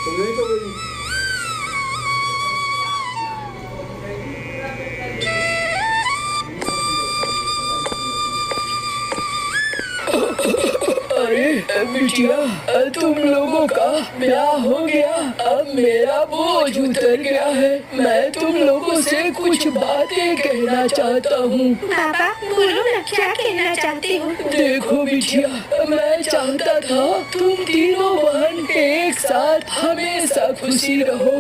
तुमने तो बोली। अरे बिटिया, तुम लोगों का ब्याह हो गया, अब मेरा बोझ उतर गया है। मैं तुम लोगों से कुछ बातें कहना चाहता हूँ। पापा बोलो ना, क्या कहना चाहते हो? देखो बिटिया, मैं चाहता था तुम तीनों बहन एक साथ हमेशा खुशी रहो,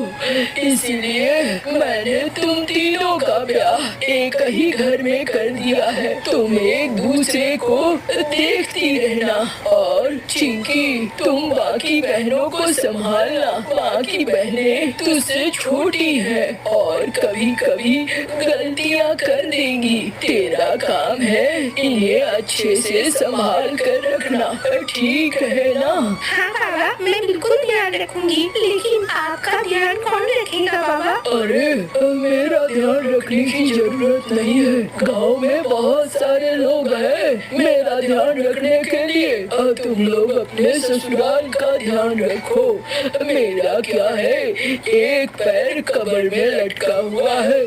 इसलिए मैंने तुम तीनों का ब्याह एक ही घर में कर दिया है। तुम एक दूसरे को देखती रहना, और चिंकी तुम बाकी बहनों को संभालना। बाकी बहनें तुझसे छोटी है और कभी कभी गलतियाँ कर देंगी। तेरा काम है इन्हें अच्छे से संभाल कर रखना, ठीक है ना? हाँ बाबा, मैं बिल्कुल ध्यान रखूंगी, लेकिन आपका ध्यान कौन रखेगा बाबा? अरे मेरा ध्यान रखने की जरूरत नहीं है, गांव में बहुत सारे लोग हैं मेरा ध्यान रखने के लिए। तुम लोग अपने ससुराल का ध्यान रखो। मेरा क्या है, एक पैर कब्र में लटका हुआ है,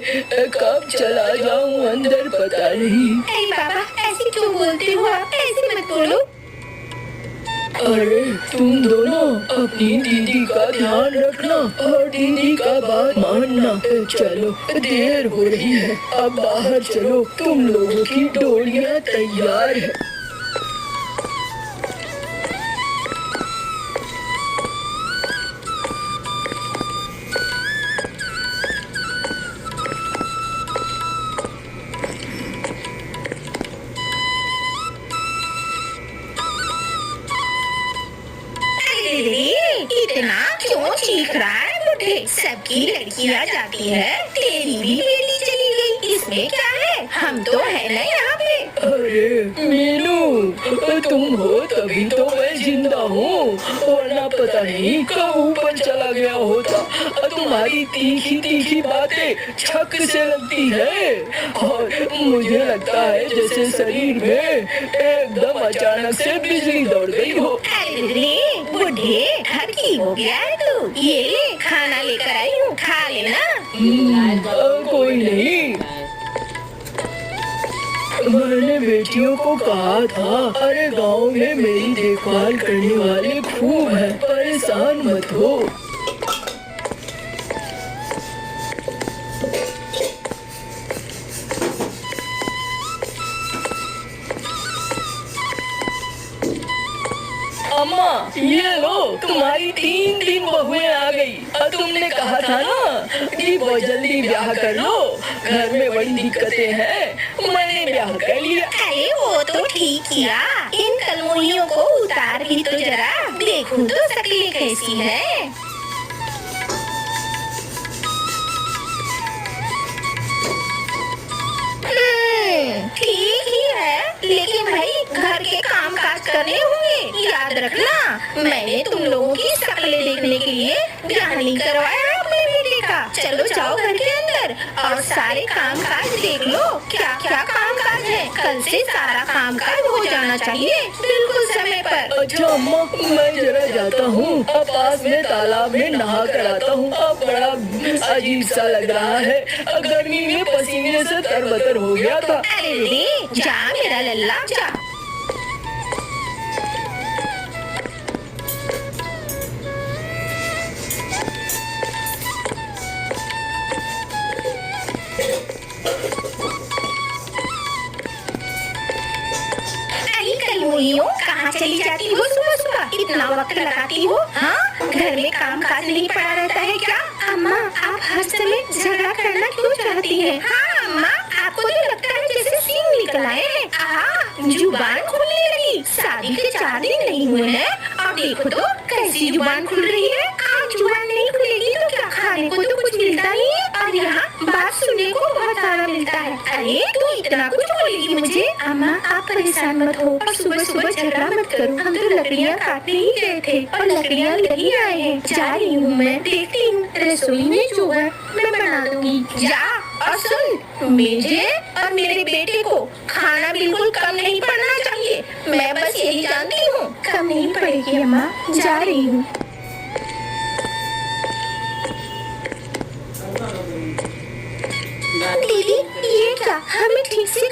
कब चला जाऊं अंदर पता नहीं। अरे बाबा, ऐसे क्यों बोलते हो आप? ऐसे मत बोलो। अरे तुम दोनों अपनी दीदी का ध्यान रखना और दीदी का बात मानना। चलो देर हो रही है, अब बाहर चलो, तुम लोगों की डोलियां तैयार है। इतना क्यों चीख रहा है बुढ़े? सबकी लड़कियाँ जाती है, तेरी भी बेटी चली गई, इसमें क्या है? हम तो है ना यहाँ पे। अरे मीनू, तुम हो तभी तो मैं जिंदा हूँ, वरना पता नहीं कब ऊपर चला गया होता। तुम्हारी तीखी तीखी बातें छक से लगती है, और मुझे लगता है जैसे शरीर में एकदम अचानक से बिजली दौड़ गई हो। अरे बुढ़े, घर की हो गया है तू? ये ले, खाना लेकर आई हूँ, खा लेना। कोई नहीं, मैंने बेटियों को कहा था, अरे गांव में मेरी देखभाल करने वाले खूब हैं, परेशान मत हो। अम्मा ये लो, तुम्हारी 3 बहुएं आ गई। तुमने कहा था ना कि बहुत जल्दी ब्याह कर लो, घर में बड़ी दिक्कतें हैं, मैंने ब्याह कर लिया। अरे वो तो ठीक किया, इन कलमुहियों को उतार भी तो जरा, देखूं तो शक्लें कैसी है। ठीक ही है, लेकिन भाई घर के काम काज करने होंगे, याद रखना। मैंने तुम लोगों की शक्लें देखने के लिए ब्याह नहीं करवाया अपने बेटे का। चलो जाओ घर के अंदर और सारे काम काज देख लो, क्या क्या काम काज है। कल से सारा काम काज हो जाना चाहिए बिल्कुल समय पर। अच्छा अम्मा, मैं जरा जाता हूँ, अब पास में तालाब में नहा कर आता हूँ। अब बड़ा अजीब सा लग रहा है, गर्मी में पसीने से तरबतर हो गया था। अरे रे, जा मेरा लल्ला जा। कहाँ चली जाती हो सुबह सुबह, इतना वक्त लगाती हो? हाँ, घर में काम काज नहीं पड़ा रहता है क्या? अम्मा, आप हर समय झगड़ा करना क्यों चाहती हैं? हाँ अम्मा, आपको तो लगता है जैसे सींग निकल आए हैं। जुबान खुलने लगी, शादी के 4 दिन नहीं हुए हैं और देखो तो कैसी जुबान खुल रही है। आज जुबान नहीं खुलेगी तो क्या, खाने को तो कुछ मिलता नहीं है और यहाँ बात सुनने को बहुत सारा मिलता है। अरे तू इतना कुछ बोलेगी मुझे? अम्मा आप परेशान मत हो और सुबह सुबह झगड़ा मत करो, हम तो लकड़ियाँ काटने ही गए थे और लकड़ियाँ लेके आए हैं। जा रही हूँ मैं, देखती हूँ रसोई में जो है मैं बना दूंगी। जा, और सुन, मुझे और मेरे बेटे को खाना बिल्कुल कम नहीं पड़ना चाहिए। मैं बस यही जानती हूँ। कम नहीं पड़ेगी अम्मा, जा रही हूँ।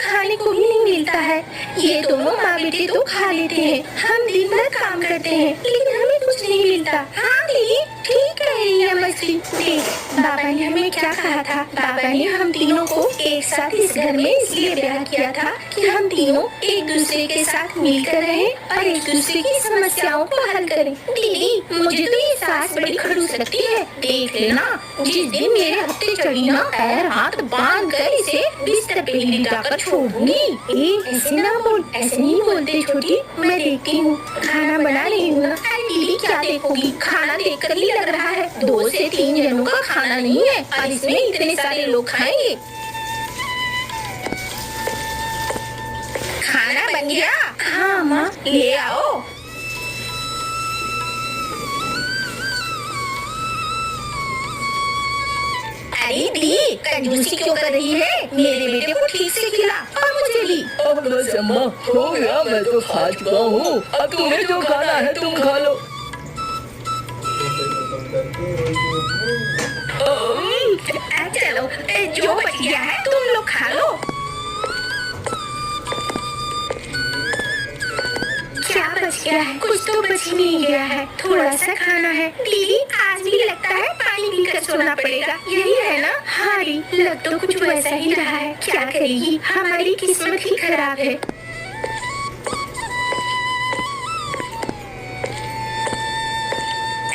खाने को भी नहीं मिलता है। ये दोनों माँ बेटे तो खा लेते हैं, हम दिन भर काम करते हैं लेकिन हमें कुछ नहीं मिलता। हाँ दीदी ठीक कह रही है मछली। देख बाबा ने हमें क्या कहा था, बाबा ने हम तीनों को एक साथ इस घर में इसलिए ब्याह किया था कि हम तीनों एक दूसरे के साथ मिलकर रहें और एक दूसरे की समस्याओं को हल करें। दीदी मुझे तो ये सास बड़ी खड़ूस लगती है। देख लेना जिस दिन मेरे हफ्ते चढ़ी ना, पैर हाथ बांध कर इसे बिस्तर पे लिटाकर छोड़ूंगी। ऐसे ना बोल, ऐसे नहीं बोलते छोटी, मैं देखती हूँ खाना बना रही हूँ ना। अरे दीदी क्या देखोगी, खाना देखकर ही लग रहा है 2 से 3 जनों का खाना नहीं है और इसमें इतने सारे लोग खाएंगे। खाना बन गया? हाँ माँ ले आओ। अरे दी कंजूसी क्यों कर रही है, मेरे बेटे को ठीक से खिला और मुझे भी। अब बस अम्मा हो गया, मैं तो खा चुका हूँ, अब तुम्हें जो खाना है तुम खा लो। चलो जो बच गया है तुम लोग खा लो। क्या बच गया है, कुछ तो बच ही नहीं गया है, थोड़ा सा खाना है। दीदी आज भी लगता है पानी पीकर सोना पड़ेगा, यही है ना? हाँ री लग तो कुछ वैसा ही रहा है, क्या करेगी, हमारी किस्मत ही खराब है।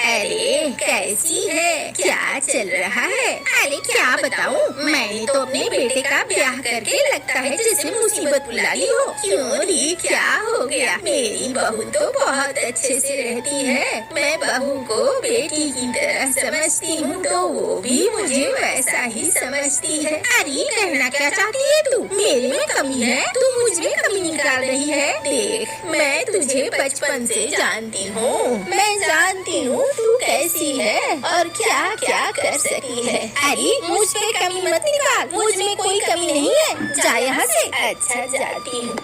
अरे कैसी है, क्या चल रहा है? अरे क्या बताऊं, मैंने तो अपने बेटे का ब्याह करके लगता है जैसे मुसीबत बुला ली हो। क्यों री क्या हो गया? मेरी बहू तो बहुत अच्छे से रहती है, मैं बहू को बेटी की तरह समझती हूँ तो वो भी मुझे वैसा ही समझती है। अरे कहना क्या चाहती है तू, मेरे में कमी है, तू मुझ में कमी निकाल रही है। देख मैं तुझे बचपन से जानती हूँ, मैं जानती हूँ तू कैसी है और क्या क्या कर सकती है। अरे मुझ पे कमी मत निकाल, मुझ में कोई कमी नहीं है, जा यहाँ से। अच्छा जाती हूँ।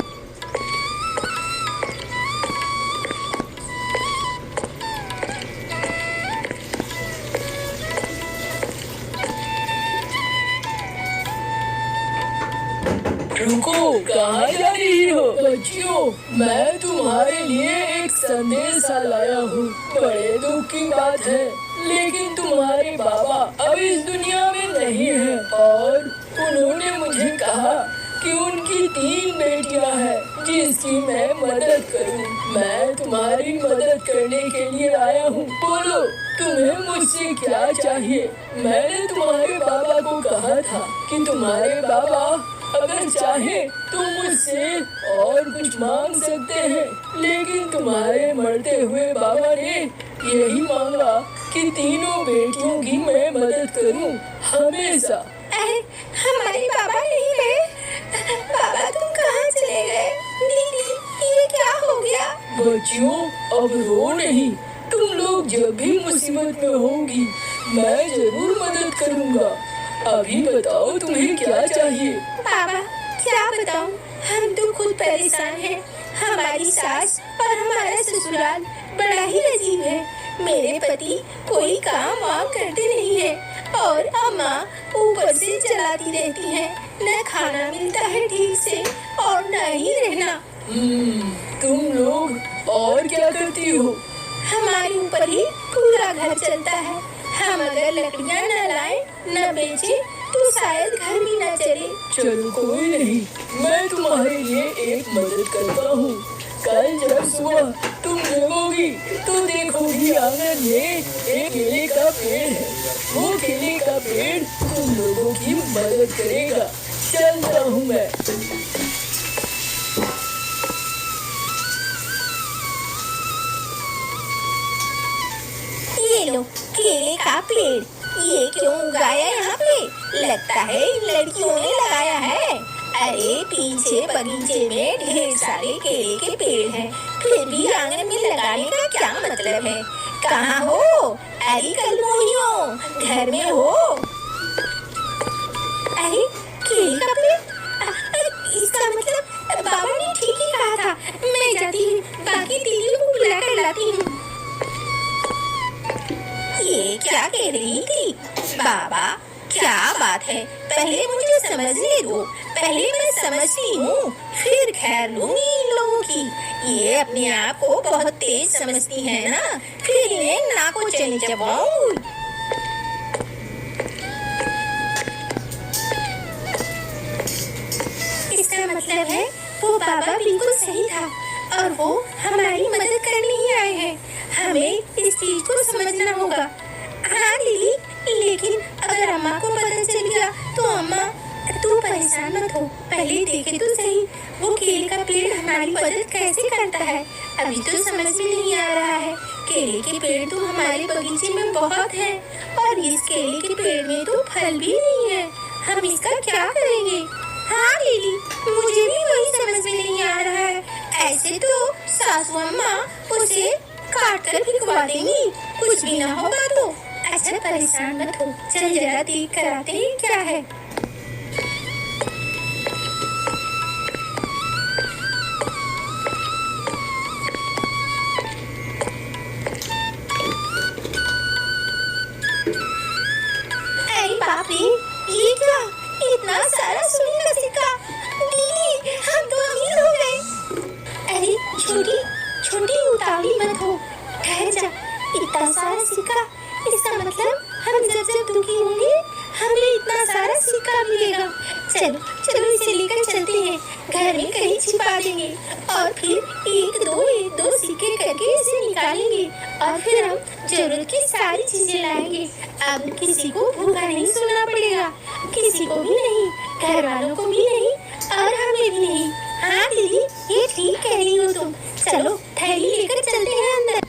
रुको, कहाँ जा रही हो? बच्चियों मैं तुम्हारे लिए एक संदेशा लाया हूँ। बड़े दुख की बात है लेकिन तुम्हारे बाबा अब इस दुनिया में नहीं है और उन्होंने मुझे कहा कि उनकी 3 बेटियां हैं जिसकी मैं मदद करूं। मैं तुम्हारी मदद करने के लिए आया हूं। बोलो तुम्हें मुझसे क्या चाहिए? मैंने तुम्हारे बाबा को कहा था कि तुम्हारे बाबा अगर चाहे तो मुझसे और कुछ मांग सकते हैं, लेकिन तुम्हारे मरते हुए बाबा ने यही मांगा कि 3 बेटियों की मैं मदद करूं हमेशा। अरे हमारे बाबा नहीं रहे, बाबा तुम कहाँ चले गए? दीदी ये क्या हो गया? बच्चियों अब रो नहीं, तुम लोग जब भी मुसीबत में होंगी मैं जरूर मदद करूंगा। अभी बताओ तुम्हें क्या चाहिए? बाबा क्या बताऊं, हम तो खुद परेशान हैं। हमारी सास और हमारा ससुराल बड़ा ही अजीब है। मेरे पति कोई काम वाम करते नहीं है और अम्मा ऊपर से चलाती रहती है, न खाना मिलता है ठीक से और न ही रहना। तुम लोग और क्या करती हो? हमारे ऊपर ही पूरा घर चलता है। हम अगर लकड़ियाँ न लाए न बेचे तो शायद घर भी न चले। चलो कोई नहीं, मैं तुम्हारे लिए एक मदद करता हूँ। कल जब सुबह तुम जगोगी तो देखोगी आंगन में एक केले का पेड़ है। वो केले का पेड़ तुम लोगों की मदद करेगा। चलता हूँ मैं। ये लो केले का पेड़, ये क्यों उगाया यहाँ पे? लगता है इन लड़कियों ने लगाया है। अरे पीछे बगीचे में ढेर सारे केले के पेड़ हैं, फिर भी आंगन में लगाने का क्या मतलब है? कहाँ हो? अरे कलमोहियों घर में हो? अरे केले का पेड़, इसका मतलब बाबा ने ठीक ही कहा था। मैं जाती हूँ, बाकी दीदी को बुला कर लाती हूँ। ये क्या कह रही थी? बाबा क्या बात है, पहले मुझे समझने दो, पहले मैं समझती हूँ, फिर खैर लूंगी इन लोगों की। ये अपने आप को बहुत तेज समझती है ना, फिर इन्हें नाको चले चबाऊं। इसका मतलब है वो बाबा बिल्कुल सही था और वो हमारी मदद करने ही आए हैं। हमें इस चीज को समझना होगा। हाँ दीदी, लेकिन अगर अम्मा को पता चल गया तो अम्मा, तू परेशान मत हो, पहले देखे तो सही वो केले का पेड़ हमारी मदद कैसे करता है। अभी तो समझ में नहीं आ रहा है। केले के पेड़ तो हमारे बगीचे में बहुत हैं और इस केले के पेड़ में तो फल भी नहीं है। हम इसका क्या करेंगे? हाँ लीली, मुझे भी वही समझ में नहीं आ रहा है। ऐसे तो सासू अम्मा उसे काट कर फिकवा देंगी, कुछ भी ना होगा तो। अच्छा परेशान मत हो, चल जरा देख कर आते हैं क्या है। अरे बाप रे, ये क्या, इतना सारा सोने का सिक्का। दीदी, हम तो अमीर हो गए। अरे छोटी छोटी उतावली मत हो, ठहर जा। इतना सारा सिक्का, इसका मतलब हम जब दुखी होंगे हमें इतना सारा सिक्का मिलेगा। चलो चलो इसे लेकर चलते हैं, घर में कहीं छिपा देंगे और फिर एक दो सिक्के करके इसे निकालेंगे और फिर हम जरूरत की सारी चीजें लाएंगे। अब किसी को भूखा नहीं सोना पड़ेगा, किसी को भी नहीं, घर वालों को भी नहीं और हमें भी नहीं। हाँ दीदी, ये ठीक कह रही हो तुम। चलो थैली लेकर चलते हैं अंदर।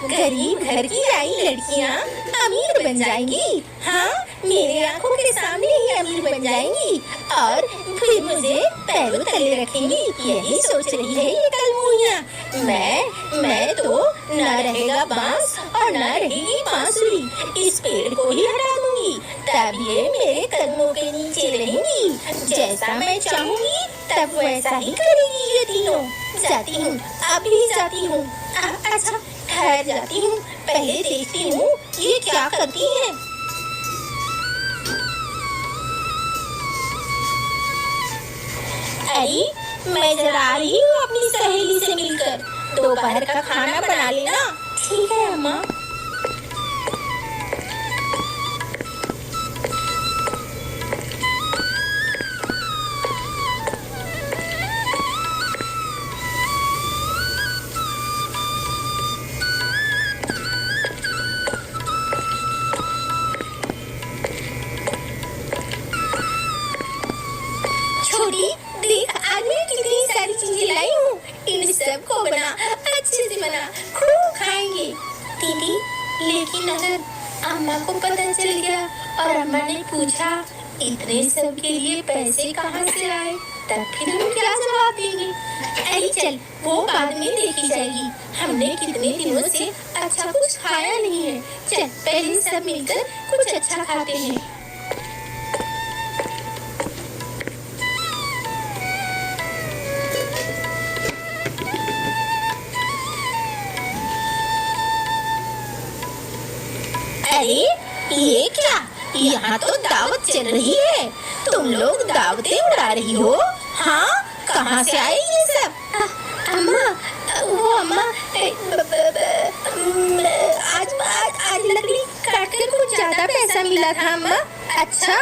गरीब घर की आई लड़कियाँ अमीर बन जाएंगी। हाँ, मेरे आंखों के सामने ही अमीर बन जाएंगी और फिर मुझे पैरों तले रखेंगी। यही सोच रही है ये कलमुहियाँ। मैं तो न रहेगा बांस और न रहेगी बांसुरी, इस पेड़ को ही हटा दूंगी, तब ये मेरे कदमों के नीचे रहेंगी। जैसा मैं चाहूंगी तब वैसा ही करेगी ये तीनों। जाती हूँ, अभी जाती हूँ। अच्छा ठहर जाती हूँ, पहले देखती हूँ ये क्या करती है। अरे मैं जरा आ रही हूँ अपनी सहेली से मिलकर, दोपहर का खाना बना लेना। ठीक है अम्मा। देख आज मैं कितनी सारी चीजें लाई हूँ, इन सब को बना, अच्छे से बना, खूब खाएंगे। दीदी, लेकिन अगर अम्मा को पता चल गया और अम्मा ने पूछा इतने सब के लिए पैसे कहाँ से आए, तब फिर हम क्या जवाब देंगे? अरे चल, वो बाद में देखी जाएगी। हमने कितने दिनों से अच्छा कुछ खाया नहीं है। चल पहले सब मिलकर कुछ अच्छा खाते हैं। अरे ये क्या, यहाँ तो दावत चल रही है, तुम लोग दावतें उड़ा रही हो? हाँ, कहाँ से आए ये सब? अम्मा, वो अम्मा, आज लकड़ी काट कर कुछ ज्यादा पैसा मिला था अम्मा। अच्छा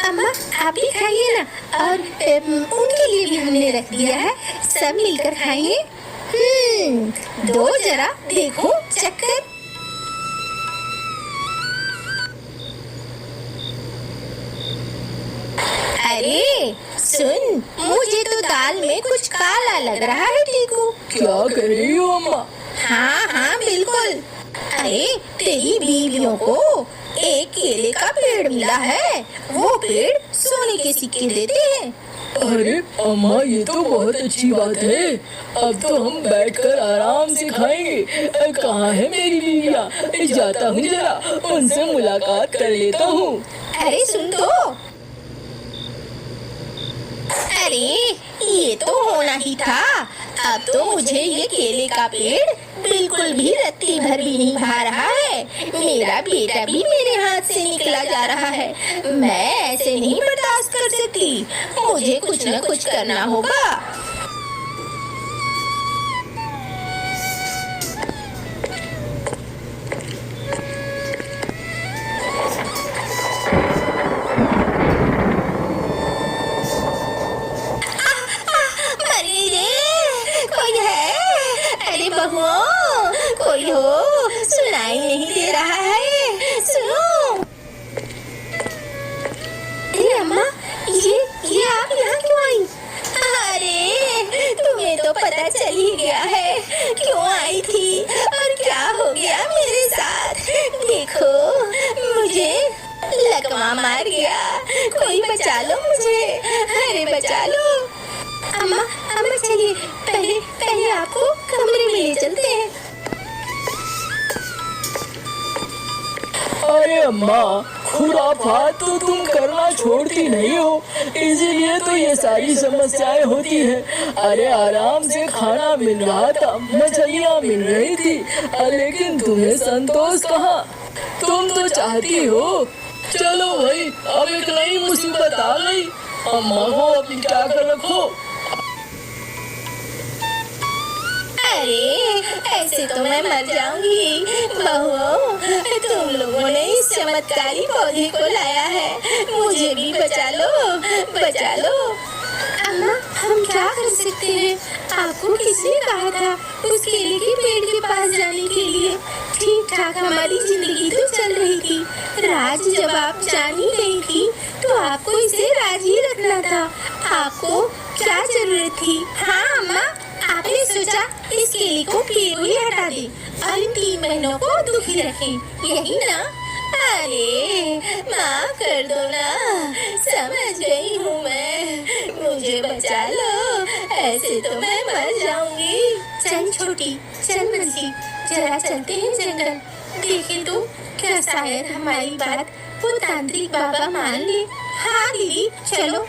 अम्मा, आप भी खाइए ना, और उनके लिए भी हमने रख दिया है, सब मिलकर खाएंगे। दो जरा देखो चक्कर। अरे सुन, मुझे तो दाल में कुछ काला लग रहा है टीकू। क्या कह रही हो अम्मा? हाँ हाँ बिल्कुल। अरे तेरी बीवियों को एक केले का पेड़ मिला है, वो पेड़ सोने के सिक्के देते हैं। अरे अम्मा, ये तो बहुत अच्छी बात है। अब तो हम बैठकर आराम से खाएंगे। कहाँ है मेरी लिलिया? जाता हूँ, जरा उनसे मुलाकात कर लेता हूँ। अरे सुन तो, अरे ये तो होना ही था। अब तो मुझे ये केले का पेड़ बिल्कुल भी रत्ती भर भी नहीं भा रहा है। मेरा बेटा भी मेरे हाथ से निकला जा रहा है। मैं ऐसे नहीं बर्दाश्त कर सकती। मुझे कुछ न कुछ करना होगा। कोई हो, सुनाई नहीं दे रहा है। सुनो। अरे अम्मा, ये आप यहाँ क्यों आई? अरे तुम्हें तो पता चल ही गया है क्यों आई थी और क्या हो गया मेरे साथ। देखो, मुझे लकवा मार गया। कोई बचा लो मुझे। अरे बचा लो। अम्मा चलिए, पहले आपको कमरे में ले चलते हैं। अरे अम्मा, खुराफात तो तुम करना छोड़ती नहीं हो, इसीलिए तो ये सारी समस्याएं होती हैं। अरे आराम से खाना मिल रहा था, मछलियाँ मिल रही थी, लेकिन तुम्हें संतोष कहाँ? तुम तो चाहती हो। चलो भाई, अब एक नई मुसीबत आ गई। अम्मा को अब लिटा कर रखो। अरे ऐसे तो मैं मर जाऊंगी। बहू, तुम लोगों ने इस चमत्कारी पौधे को लाया है। मुझे भी बचा लो, बचा लो। अम्मा, हम क्या कर सकते हैं? आपको किसने कहा था उस केले के पेड़ के पास जाने के लिए? ठीक ठाक हमारी जिंदगी तो चल रही थी। राज जब आप जान ही नहीं थी तो आपको इसे राज ही रखना था। आपको क्या जरूरत थी? हाँ अम्मा, आपने सोचा इस केले को पेड़ को ही हटा दे और इन 3 महीनों को दुखी रखें, यही ना? अरे माफ कर दो ना, समझ गई हूँ मैं। मुझे बचा लो, ऐसे तो मैं मर जाऊंगी। चल छोटी, चल बंसी, जरा चलते हैं जंगल। देखें तो क्या शायद हमारी बात वो तांत्रिक बाबा मान ले। हाँ दीदी, चलो।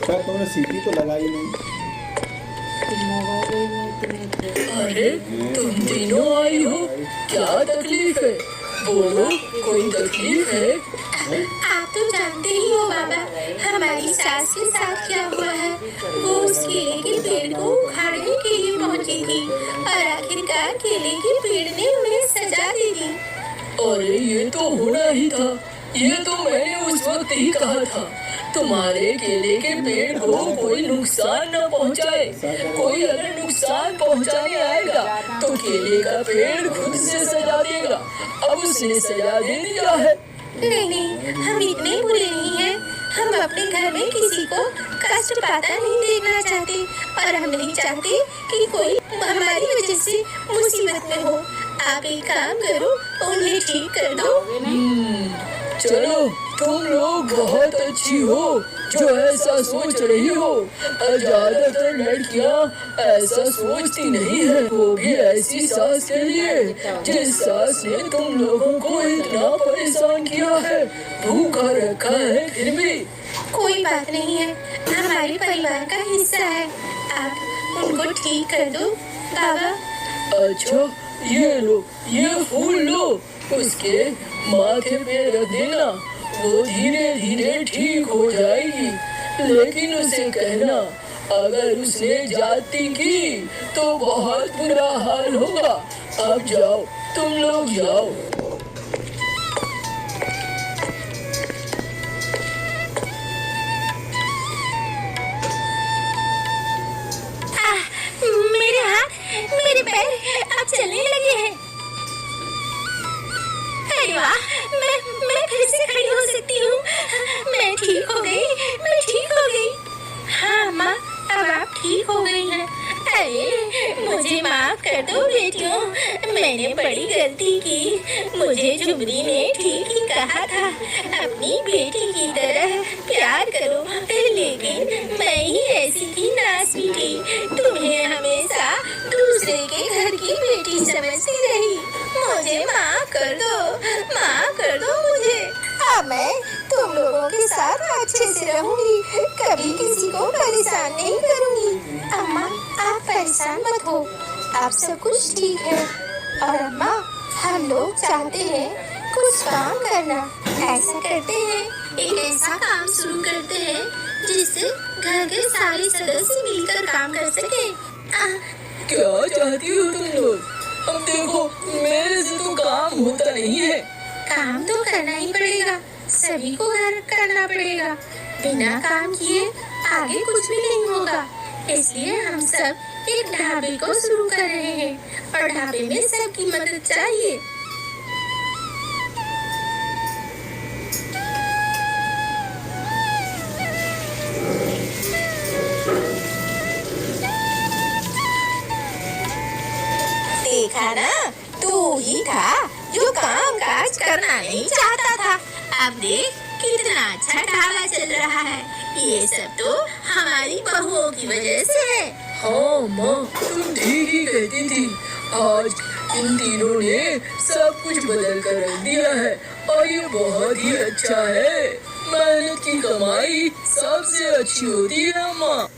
क्या तुमने सीटी तो लगाई नहीं? अरे तुम तीनों आई हो, क्या तकलीफ है? बोलो, कोई तकलीफ है? आप तो जानते ही हो बाबा, हमारी सास के साथ क्या हुआ है। वो उस केले के पेड़ को उखाड़ने के लिए पहुंची थी और आखिरकार केले के पेड़ ने उन्हें सजा दे दी। अरे ये तो होना ही था। ये तो मैंने उस वक्त ही कहा था। तुम्हारे केले के पेड़ को कोई नुकसान न पहुंचाए। कोई अगर नुकसान पहुंचाने आएगा तो केले का पेड़ खुद से सजा देगा। अब उसने सजा दे दिया है। नहीं, हम इतने बुरे नहीं हैं। हम अपने घर में किसी को कष्ट पाता नहीं देखना चाहते और हम नहीं चाहते कि कोई हमारी वजह से मुसीबत में हो। आप एक काम करो, उन्हें ठीक कर दो। चलो, तुम लोग बहुत अच्छी हो जो ऐसा सोच रही हो। ज्यादातर लड़कियां ऐसा सोचती नहीं है, वो भी ऐसी सास के लिए जिस सास ने तुम लोगों को इतना परेशान किया है, भूखा रखा है, फिर भी। कोई बात नहीं है, हमारे परिवार का हिस्सा है। आप उनको ठीक कर दो बाबा। अच्छा, ये लो, ये फूल लो, उसके माथे पे रख देना। वो धीरे धीरे ठीक हो जाएगी, लेकिन उसे कहना अगर उसने जाती की तो बहुत बुरा हाल होगा। अब जाओ, तुम लोग जाओ। मेरे हाथ, मेरे पैर अब चलने लगे हैं। अरे वाह, मैं फिर से खड़ी हो सकती हूँ। मैं ठीक हो गई, मैं ठीक हो गई। हाँ माँ, अब आप ठीक हो गई हैं। अरे मुझे माफ कर दो बेटियों, मैंने बड़ी गलती की। मुझे झुमरी ने ठीक ही कहा था, अपनी बेटी की तरह प्यार करो, लेकिन मैं ही ऐसी थी नास्वीटी, तुम्हें हमेशा दूसरे के घर की बेटी समझती रही। मुझे माफ कर दो मुझे। अब मैं तुम लोगों के साथ अच्छे से रहूंगी, कभी किसी को परेशान नहीं करूंगी। अम्मा, आप परेशान मत हो, अब सब कुछ ठीक है। और अम्मा, हम लोग चाहते हैं कुछ काम करना। ऐसा करते हैं, एक ऐसा काम शुरू करते हैं जिससे घर के सारे सदस्य मिलकर काम कर सके। क्या चाहती हो तुम लोग? अब देखो, मेरे से तो काम होता नहीं है। काम तो करना ही पड़ेगा, सभी को करना पड़ेगा। बिना काम किए आगे कुछ भी नहीं होगा। इसलिए हम सब एक ढाबे को शुरू कर रहे हैं और ढाबे में सबकी मदद चाहिए। देखा ना, तू ही था जो काम काज करना नहीं चाहता था। अब देख कितना अच्छा ढाबा चल रहा है। ये सब तो हमारी बहुओं की वजह से है। हाँ माँ, तुम ठीक ही कहती थी। आज इन तीनों ने सब कुछ बदल कर रख दिया है और ये बहुत ही अच्छा है। मेहनत की कमाई सबसे अच्छी होती है माँ।